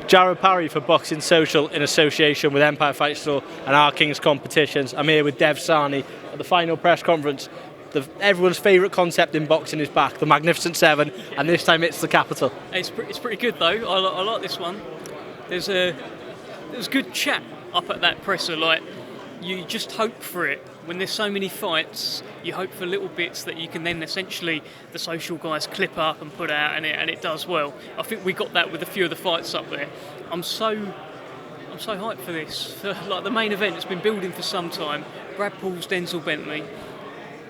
Jared Parry for Boxing Social in association with Empire Fight Store and Our Kings Competitions. I'm here with Dev Sahni at the final press conference. Everyone's favourite concept in boxing is back, the Magnificent Seven, and this time it's the capital. It's pretty good though. I like this one. There's good chat up at that presser. Like, you just hope for it. When there's so many fights, you hope for little bits that you can then essentially, the social guys clip up and put out, and it does well. I think we got that with a few of the fights up there. I'm so hyped for this. Like, the main event has been building for some time. Brad Paul's Denzel Bentley.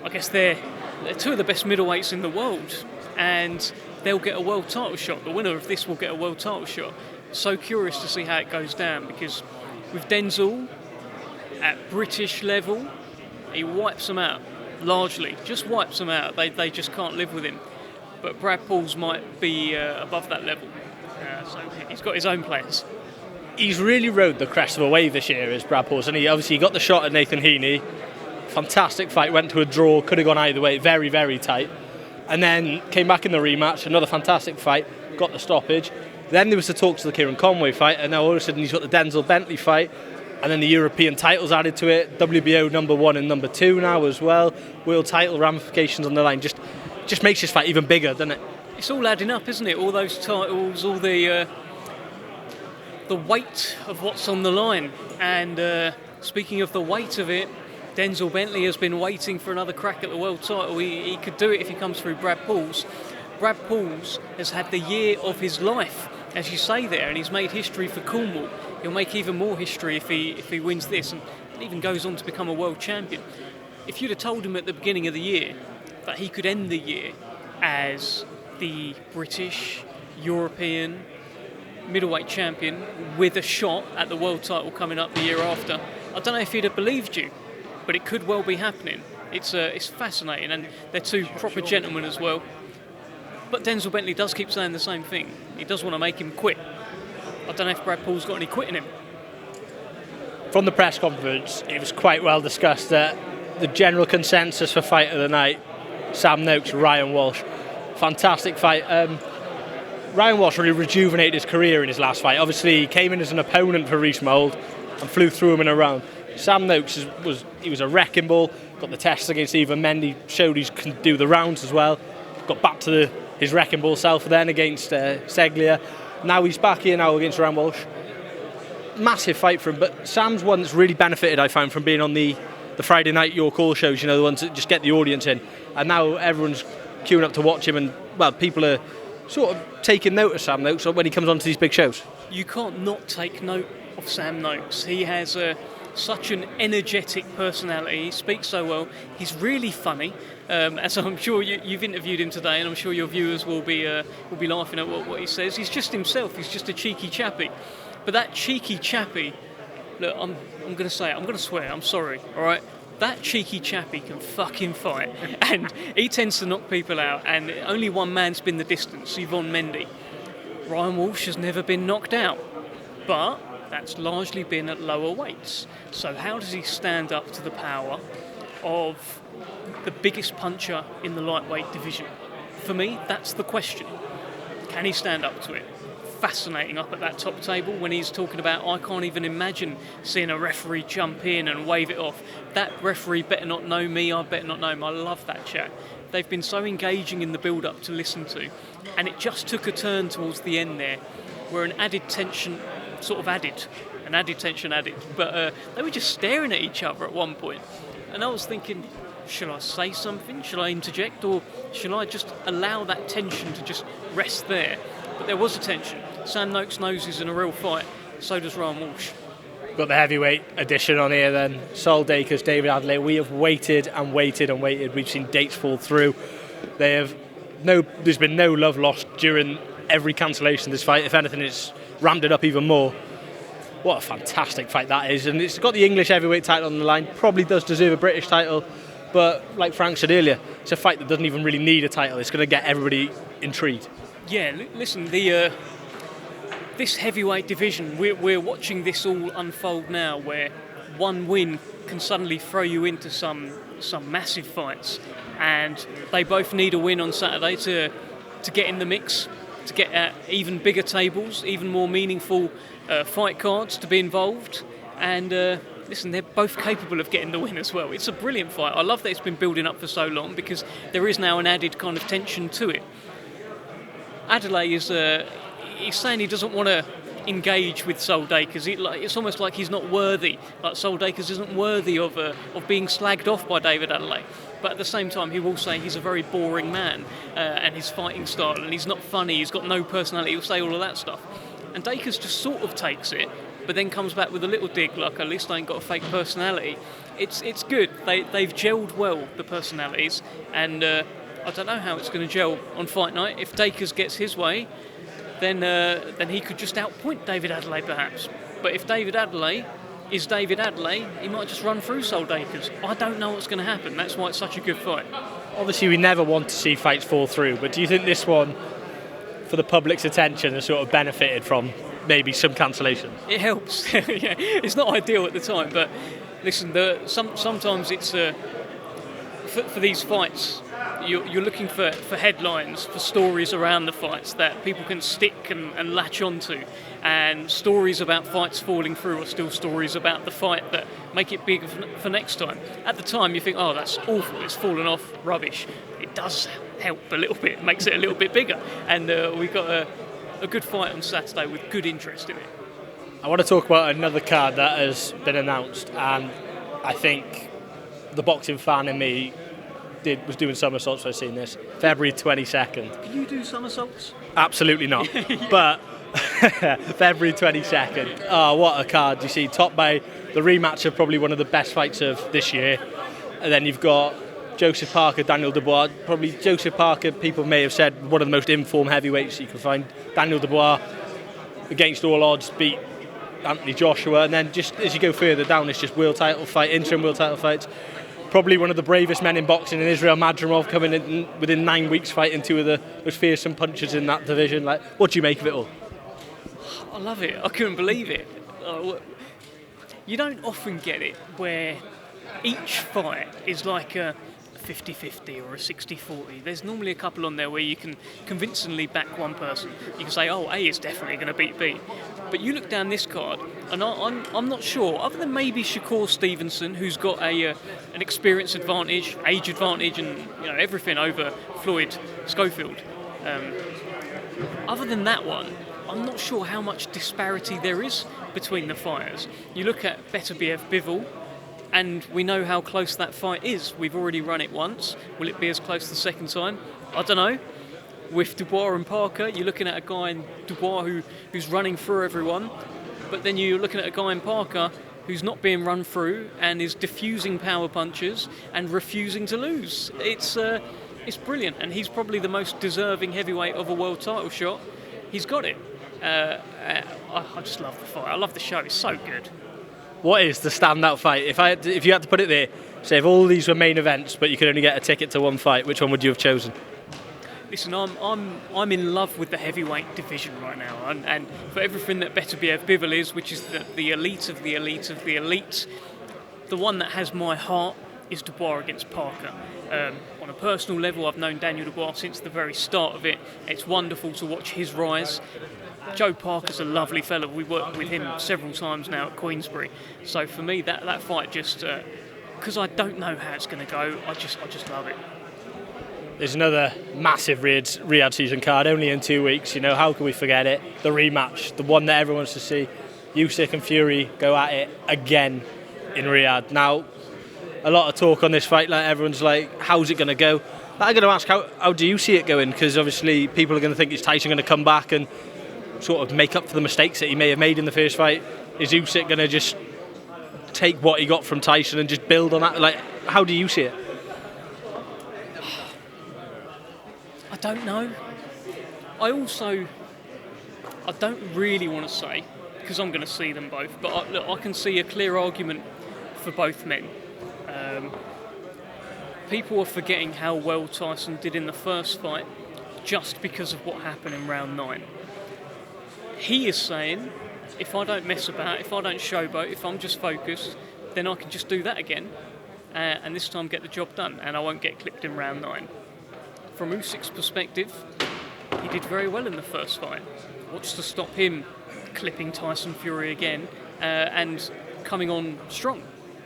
I guess they're two of the best middleweights in the world, and they'll get a world title shot. The winner of this will get a world title shot. So curious to see how it goes down, because with Denzel at British level, he wipes them out, largely. Just wipes them out. They just can't live with him. But Brad Paul's might be above that level. So he's got his own plans. He's really rode the crest of a wave this year, is Brad Paul. And he got the shot at Nathan Heaney. Fantastic fight, went to a draw, could have gone either way, very, very tight. And then came back in the rematch, another fantastic fight, got the stoppage. Then there was the talks of the Kieran Conway fight, and now all of a sudden he's got the Denzel Bentley fight. And then the European titles added to it, WBO number 1 and number 2 now as well. World title ramifications on the line. Just makes this fight even bigger, doesn't it? It's all adding up, isn't it? All those titles, all the weight of what's on the line. And speaking of the weight of it, Denzel Bentley has been waiting for another crack at the world title. He could do it if he comes through Brad Paul's. Brad Paul's has had the year of his life, as you say there, and he's made history for Cornwall. He'll make even more history if he wins this, and even goes on to become a world champion. If you'd have told him at the beginning of the year that he could end the year as the British, European middleweight champion with a shot at the world title coming up the year after, I don't know if he'd have believed you, but it could well be happening. It's fascinating, and they're two proper gentlemen as well. But Denzel Bentley does keep saying the same thing. He does want to make him quit. I don't know if Brad Paul's got any quit in him. From the press conference, it was quite well discussed that the general consensus for fight of the night, Sam Noakes, Ryan Walsh. Fantastic fight. Ryan Walsh really rejuvenated his career in his last fight. Obviously, he came in as an opponent for Reece Mould and flew through him in a round. Sam Noakes was a wrecking ball, got the test against Ivan Mendy, showed he can do the rounds as well, got back to his wrecking ball self then against Seglia. Now he's back here now against Ryan Walsh. Massive fight for him, but Sam's one that's really benefited, I found, from being on the Friday night Your Call shows, the ones that just get the audience in. And now everyone's queuing up to watch him, and, well, people are sort of taking note of Sam Noakes when he comes onto these big shows. You can't not take note of Sam Noakes. He has such an energetic personality. He speaks so well. He's really funny. As I'm sure you've interviewed him today, and I'm sure your viewers will be laughing at what he says. He's just himself. He's just a cheeky chappy. But that cheeky chappy, look, I'm going to say it. I'm going to swear. I'm sorry. All right. That cheeky chappy can fucking fight, and he tends to knock people out. And only one man's been the distance, Yvonne Mendy. Ryan Walsh has never been knocked out, but that's largely been at lower weights. So how does he stand up to the power of the biggest puncher in the lightweight division? For me, that's the question. Can he stand up to it? Fascinating up at that top table when he's talking about, I can't even imagine seeing a referee jump in and wave it off. That referee better not know me, I better not know him. I love that chat. They've been so engaging in the build-up to listen to. And it just took a turn towards the end there, where an added tension sort of added. An added tension added. But they were just staring at each other at one point. And I was thinking, should I say something? Should I interject? Or should I just allow that tension to just rest there? But there was a tension. Sam Noakes knows he's in a real fight. So does Ryan Walsh. Got the heavyweight edition on here then. Sol Dacres, David Adeleye. We have waited and waited and waited. We've seen dates fall through. There's been no love lost during every cancellation of this fight. If anything, it's ramped it up even more. What a fantastic fight that is. And it's got the English heavyweight title on the line. Probably does deserve a British title. But like Frank said earlier, it's a fight that doesn't even really need a title. It's going to get everybody intrigued. Yeah, listen, this heavyweight division, we're watching this all unfold now, where one win can suddenly throw you into some massive fights, and they both need a win on Saturday to get in the mix. to get even bigger tables, even more meaningful fight cards to be involved. And listen, they're both capable of getting the win as well. It's a brilliant fight. I love that it's been building up for so long because there is now an added kind of tension to it. Adeleye he's saying he doesn't want to engage with Sol Dacres. It's almost like he's not worthy. Like Sol Dacres isn't worthy of being slagged off by David Adeleye. But at the same time, he will say he's a very boring man and his fighting style, and he's not funny, he's got no personality, he'll say all of that stuff. And Dacres just sort of takes it, but then comes back with a little dig, like, at least I ain't got a fake personality. It's good. They've gelled well, the personalities, and I don't know how it's going to gel on fight night. If Dacres gets his way, then he could just outpoint David Adeleye, perhaps. But if David Adeleye is David Adeleye, he might just run through Sol Dacres. I don't know what's going to happen. That's why it's such a good fight. Obviously, we never want to see fights fall through, but do you think this one, for the public's attention, has sort of benefited from maybe some cancellations? It helps. Yeah, it's not ideal at the time, but listen, sometimes it's for these fights, you're looking for headlines, for stories around the fights that people can stick and latch onto. And stories about fights falling through are still stories about the fight that make it big for next time. At the time, you think, oh, that's awful, it's fallen off, rubbish. It does help a little bit, makes it a little bit bigger. And we've got a good fight on Saturday with good interest in it. I want to talk about another card that has been announced, and I think the boxing fan in me was doing somersaults when I seen this. February 22nd. Can you do somersaults? Absolutely not. But February 22nd. Oh, what a card. You see, topped by the rematch of probably one of the best fights of this year. And then you've got Joseph Parker, Daniel Dubois. Probably Joseph Parker, people may have said, one of the most informed heavyweights you can find. Daniel Dubois, against all odds, beat Anthony Joshua. And then just as you go further down, it's just world title fight, interim world title fights. Probably one of the bravest men in boxing in Israel Madrimov, coming in within 9 weeks fighting two of the most fearsome punchers in that division. Like, what do you make of it all? I love it. I couldn't believe it. You don't often get it where each fight is like a 50-50 or a 60-40. There's normally a couple on there where you can convincingly back one person. You can say, oh, A is definitely going to beat B. But you look down this card, and I'm not sure, other than maybe Shakur Stevenson, who's got an experience advantage, age advantage, and everything over Floyd Schofield. Other than that one, I'm not sure how much disparity there is between the fighters. You look at Beterbiev Bivol, and we know how close that fight is. We've already run it once. Will it be as close the second time? I don't know. With Dubois and Parker, you're looking at a guy in Dubois who's running through everyone, but then you're looking at a guy in Parker who's not being run through and is diffusing power punches and refusing to lose. It's brilliant, and he's probably the most deserving heavyweight of a world title shot. He's got it. I just love the fight. I love the show. It's so good. What is the standout fight? If you had to put it there, say if all these were main events, but you could only get a ticket to one fight, which one would you have chosen? Listen, I'm in love with the heavyweight division right now, and for everything that Beterbiev Bivol is, which is the elite of the elite of the elite, the one that has my heart is Dubois against Parker. On a personal level, I've known Daniel Dubois since the very start of it. It's wonderful to watch his rise. Joe Parker's a lovely fellow. We worked with him several times now at Queensbury. So for me, that fight just, because I don't know how it's going to go, I just love it. There's another massive Riyadh season card, only in 2 weeks. How can we forget it? The rematch, the one that everyone wants to see. Usyk and Fury go at it again in Riyadh. Now, a lot of talk on this fight. Like, everyone's like, how's it going to go? I'm going to ask, how do you see it going? Because obviously people are going to think is Tyson going to come back and sort of make up for the mistakes that he may have made in the first fight? Is Usyk going to just take what he got from Tyson and just build on that? Like, how do you see it? I don't know. I don't really want to say, because I'm going to see them both, but I can see a clear argument for both men. People are forgetting how well Tyson did in the first fight just because of what happened in round 9. He is saying, if I don't mess about, if I don't showboat, if I'm just focused, then I can just do that again, and this time get the job done, and I won't get clipped in round 9. From Usyk's perspective, He did very well in the first fight. What's to stop him clipping Tyson Fury again and coming on strong?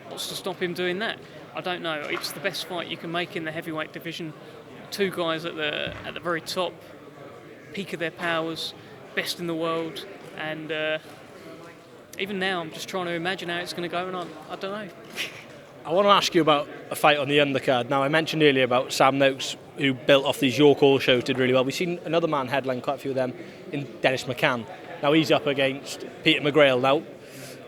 What's to stop him doing that? I don't know. It's the best fight you can make in the heavyweight division. Two guys at the very top, peak of their powers, best in the world, and even now I'm just trying to imagine how it's going to go, and I don't know. I want to ask you about a fight on the undercard. Now, I mentioned earlier about Sam Noakes, who built off these York Hall shows, did really well. We've seen another man headline quite a few of them in Dennis McCann. Now, he's up against Peter McGrail. Now,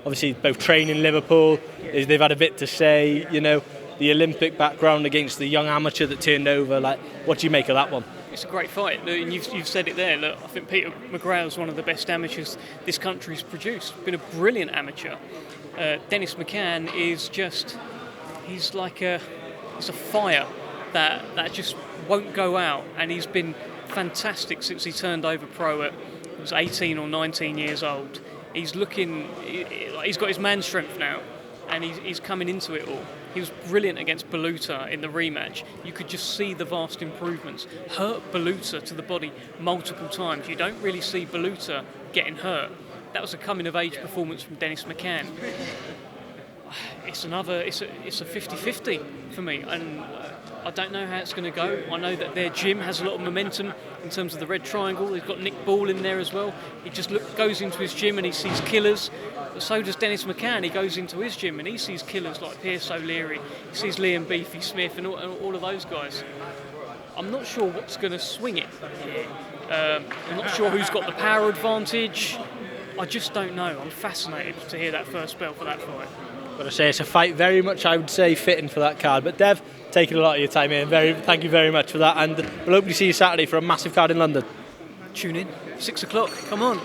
obviously, both train in Liverpool. They've had a bit to say, you know, the Olympic background against the young amateur that turned over. Like, what do you make of that one? It's a great fight, and you've said it there. Look, I think Peter McGrail is one of the best amateurs this country's produced. Been a brilliant amateur. Dennis McCann is just... He's a fire that just won't go out, and he's been fantastic since he turned over pro at he was 18 or 19 years old. He's got his man strength now, and he's coming into it all. He was brilliant against Baluta in the rematch. You could just see the vast improvements. Hurt Baluta to the body multiple times. You don't really see Baluta getting hurt. That was a coming-of-age performance from Dennis McCann. It's a 50-50 for me, and I don't know how it's going to go. I know that their gym has a lot of momentum in terms of the red triangle. They've got Nick Ball in there as well. He just goes into his gym and he sees killers. But so does Dennis McCann. He goes into his gym and he sees killers like Pierce O'Leary. He sees Liam Beefy Smith and all of those guys. I'm not sure what's going to swing it. I'm not sure who's got the power advantage. I just don't know. I'm fascinated to hear that first bell for that fight. Got to say, it's a fight very much, I would say, fitting for that card. But Dev, taking a lot of your time here, thank you very much for that, and we'll hopefully see you Saturday for a massive card in London. Tune in, 6 o'clock, come on.